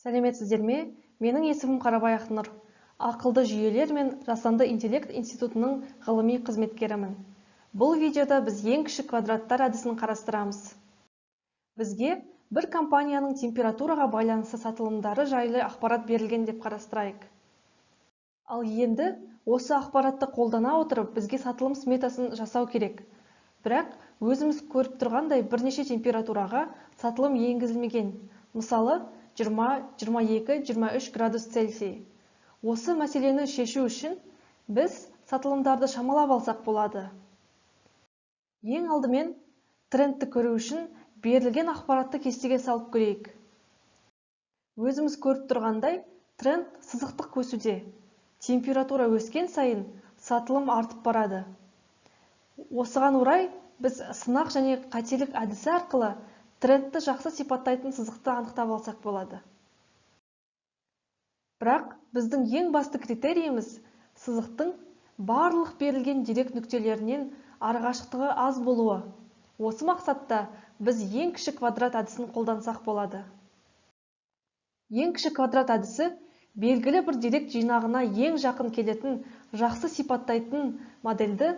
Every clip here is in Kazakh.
Сәлеметсіздер ме? Менің есімім Қарабай Ақнұр. Ақылды жүйелер мен жасанды интеллект институтының ғылыми қызметкерімін. Бұл видеода біз ең кішік квадраттар әдісін қарастырамыз. Бізге бір компанияның температураға байланысты сатылымдары жайлы ақпарат берілген деп қарастырайық. Ал енді осы ақпаратты қолдана отырып бізге сатылым сметасын жасау керек. Бірақ өзіміз көріп тұрғандай бірнеше температураға сатылым енгізілмеген. Мысалы, 20, 22, 23 градус Цельсий. Осы мәселені шешу үшін біз сатылымдарды шамалап алсақ болады. Ең алдымен трендті көру үшін берілген ақпаратты кестеге салып көрейік. Өзіміз көріп тұрғандай, тренд сызықтық өсуде. Температура өскен сайын сатылым артып барады. Осыған орай біз сынақ және қателік әдісі арқылы трендті жақсы сипаттайтын сызықты анықтап алсақ болады. Бірақ біздің ең басты критерийіміз сызықтың барлық берілген дерек нүктелерінен арақашықтығы аз болуы. Осы мақсатта біз ең кіші квадрат әдісін қолдансақ болады. Ең кіші квадрат әдісі белгілі бір дерек жинағына ең жақын келетін, жақсы сипаттайтын модельді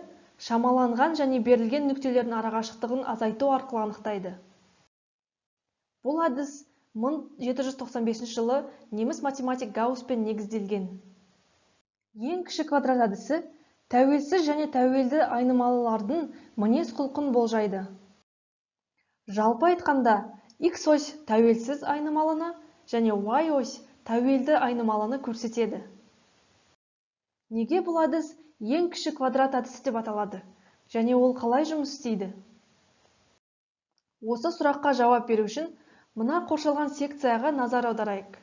шамаланған және берілген нүктелердің арақашықтығын азайту арқылы анықтайды. Бұл әдіс 1795 жылы неміс математик Гаусспен негізделген. Ең кіші квадрат әдісі тәуелсіз және тәуелді айнымалылардың мінез-құлқын болжайды. Жалпы айтқанда, X-ось тәуелсіз айнымалыны және Y-ось тәуелді айнымалыны көрсетеді. Неге бұл әдіс ең кіші квадрат әдісі деп аталады және ол қалай жұмыс істейді? Осы сұраққа жауап беру үшін мына қоршалған секцияға назар аударайық.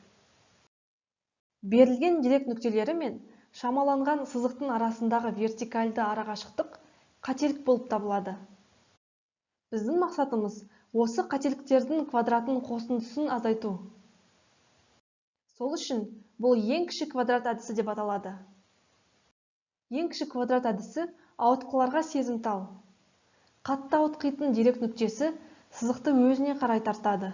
Берілген дерек нүктелері мен шамаланған сызықтың арасындағы вертикальді арақашықтық қателік болып табылады. Біздің мақсатымыз осы қателіктердің квадратын қосындысын азайту. Сол үшін бұл ең кіші квадрат әдісі деп аталады. Ең кіші квадрат әдісі ауытқуларға сезімтал. Қатты ауытқитын дерек нүктесі сызықты өзіне қарай тартады.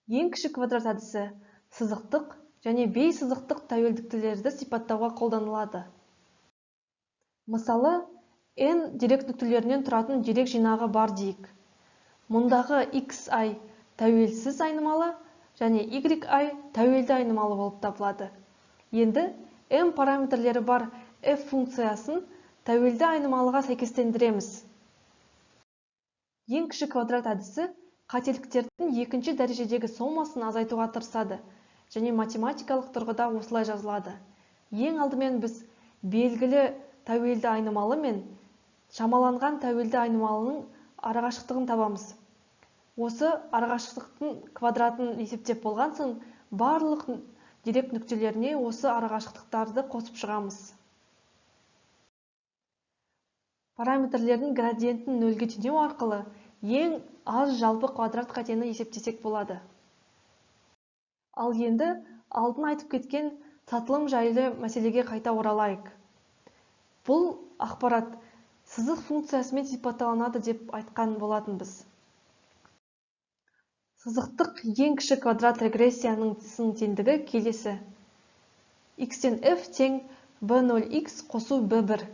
Ең кіші квадрат әдісі сызықтық және бейсызықтық тәуелділіктерді сипаттауға қолданылады. Мысалы, n дерек нүктелерінен тұратын дерек жинағы бар дейік. Мұндағы xi тәуелсіз айнымалы және yi тәуелді айнымалы болып табылады. Енді m параметрлері бар f функциясын тәуелді айнымалыға сәйкестендіреміз. Ең кіші квадрат әдісі қателіктердің екінші дәрежедегі сомасын азайтуға тырысады және математикалық тұрғыда осылай жазылады. Ең алдымен біз белгілі тәуелді айнымалы мен шамаланған тәуелді айнымалының арақашықтығын табамыз. Осы арақашықтықтың квадратын есептеп болған соң барлық дерек нүктелеріне осы арақашықтықтарды қосып шығамыз. Параметрлердің градиентін нөлге теңеу арқылы ең аз жалпы квадрат қатені есептесек болады. Ал енді алдын айтып кеткен сатылым жайлы мәселеге қайта оралайық. Бұл ақпарат сызық функциясымен сипатталынады деп айтқан болатынбыз. Сызықтық ең кіші квадрат регрессияның теңдігі келесі. X-тен f тең b0x қосу b1.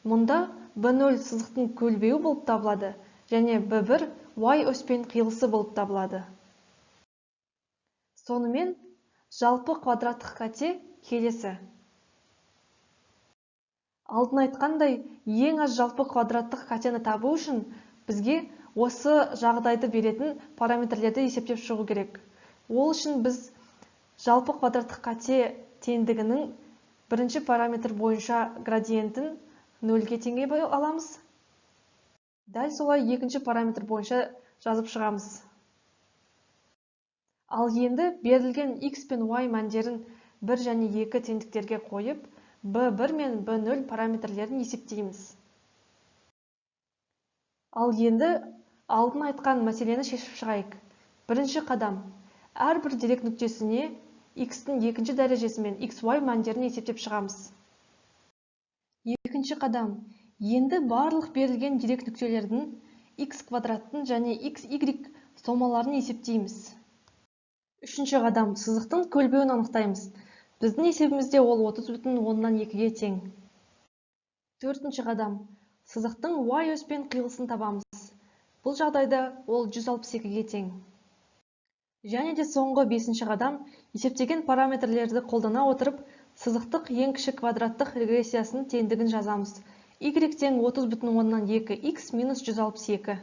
Мұнда b0 сызықтың көлбеуі болып табылады және b1 y оспен қиылысы болып табылады. Сонымен жалпы квадраттық қате келесі. Алдын айтқандай, ең аз жалпы квадраттық қатені табу үшін бізге осы жағдайды беретін параметрлерді есептеп шығу керек. Ол үшін біз жалпы квадраттық қате теңдігінің бірінші параметр бойынша градиентін нөлге теңей аламыз. Дәл солай екінші параметр бойынша жазып шығамыз. Ал енді берілген x пен y мәндерін 1 және 2 теңдіктерге қойып, b1 мен b0 параметрлерін есептейміз. Ал енді алдын айтқан мәселені шешіп шығайық. Бірінші қадам. Әрбір дерек нүктесіне x-тің екінші дәрежесі мен xy мәндерін есептеп шығамыз. Екінші қадам. Енді барлық берілген дерек нүктелердің x квадраттың және xy сомаларын есептейміз. Үшінші қадам, сызықтың көлбеуін анықтаймыз. Біздің есебімізде ол 30,2-ге тең. Төртінші қадам, сызықтың y өспен қиылысын табамыз. Бұл жағдайда ол 162-ге тең. Және де соңғы бесінші қадам, есептеген параметрлерді қолдана отырып, сызықтық ең кіші квадраттық регрессиясының теңдігін жазамыз. Y тең 30,2x минус 162.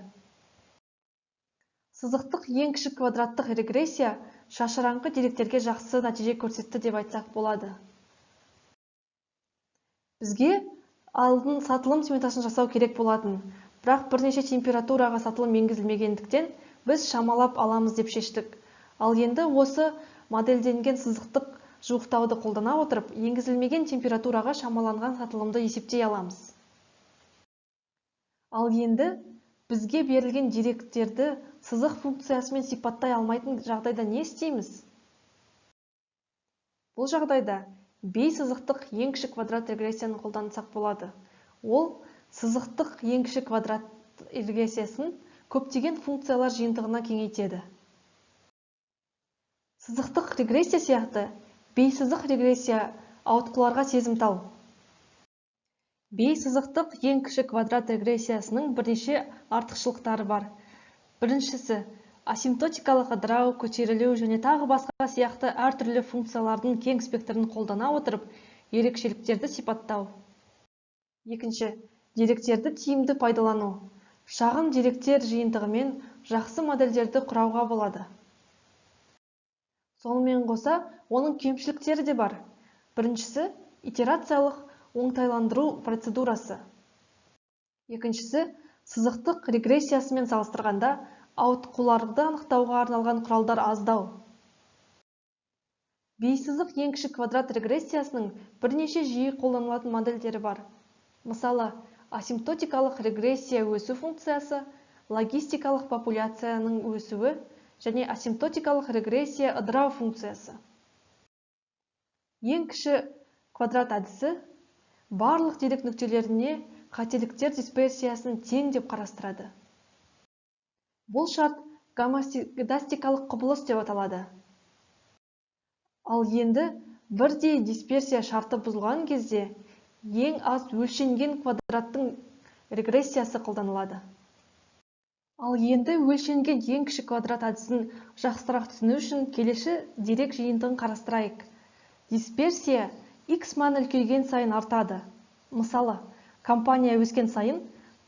Сызықтық ең кіші квадраттық регрессия шашыраңқы деректерге жақсы нәтиже көрсетті деп айтсақ болады. Бізге алдын сатылым сметасын жасау керек болатын, бірақ бірнеше температураға сатылым енгізілмегендіктен біз шамалап аламыз деп шештік. Ал енді осы модельденген сызықтық жуықтауды қолдана отырып, енгізілмеген температураға шамаланған сатылымды есептей аламыз. Ал енді бізге берілген деректерді сызық функциясымен сипаттай алмайтын жағдайда не істейміз? Бұл жағдайда бей сызықтық ең кіші квадрат регрессияны қолдансақ болады. Ол сызықтық ең кіші квадрат регрессиясын көптеген функциялар жиынтығына кеңейтеді. Сызықтық регрессия сияқты бейсызық регрессия ауытқуларға сезімтал. Бейсызықтық ең кіші квадрат регрессиясының бірнеше артықшылықтары бар. Біріншісі, асимптотикалық ыдырау, көтерілу және тағы басқа сияқты әртүрлі функциялардың кең спектрін қолдана отырып, ерекшеліктерді сипаттау. Екінші, деректерді тиімді пайдалану. Шағын деректер жиынтығымен жақсы модельдерді құрауға болады. Сонымен қоса, оның кемшіліктері де бар. Біріншісі, итерациялық оңтайландыру процедурасы. Екіншісі, сызықтық регрессиясымен салыстырғанда ауытқуларды анықтауға арналған құралдар аздау. Бейсызық ең кіші квадрат регрессиясының бірнеше жиі қолданылатын модельдері бар. Мысалы, асимптотикалық регрессия өсу функциясы, логистикалық популяцияның өсуі және асимптотикалық регрессия ыдырау функциясы. Ең кіші квадрат әдісі барлық дерек нүктелеріне қателіктер дисперсиясын тең деп қарастырады. Бұл шарт гомозигодастикалық құбылыс деп аталады. Ал енді бірдей дисперсия шарты бұзылған кезде ең аз өлшенген квадраттың регрессиясы қолданылады. Ал енді өлшенген ең кіші квадрат әдісін жақсырақ түсіну үшін келесі дерек жиынтығын қарастырайық. Дисперсия x мәні үлкейген сайын артады. Мысалы, компания өскен сайын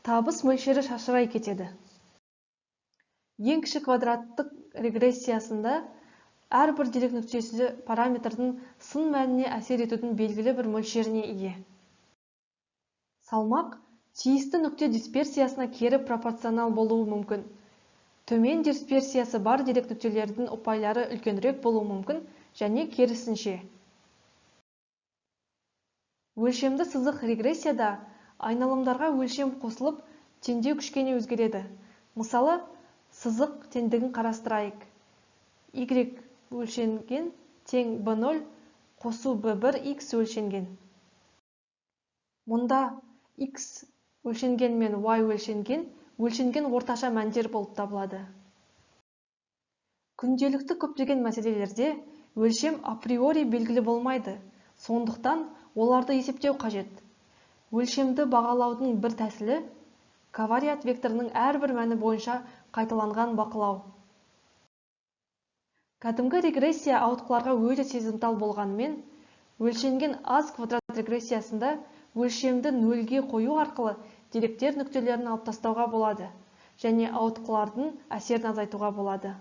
табыс мөлшері шашырай кетеді. Ең кіші квадраттық регрессиясында әрбір дерек нүктесі параметрдің сын мәніне әсер етудің белгілі бір мөлшеріне ие. Салмақ тиісті нүкте дисперсиясына кері пропорционал болуы мүмкін. Төмен дисперсиясы бар дерек нүктелердің ұпайлары үлкенірек болуы мүмкін және керісінше. Өлшемді сызық регрессияда айналымдарға өлшем қосылып, теңдеу күшкене өзгереді. Мысалы, сызық теңдігін қарастырайық. Y өлшенген тең B0 қосу B1 x өлшенген. Мұнда x өлшенген мен y өлшенген орташа мәндер болып табылады. Күнделікті көптеген мәселелерде өлшем априори белгілі болмайды, сондықтан оларды есептеу қажет. Өлшемді бағалаудың бір тәсілі ковариат векторының әрбір мәні бойынша қайталанған бақылау. Кәдімгі регрессия ауытқуларға өте сезімтал болғанымен, өлшенген аз квадрат регрессиясында өлшемді нөлге қою арқылы деректер нүктелерін алып тастауға болады және ауытқулардың әсерін азайтуға болады.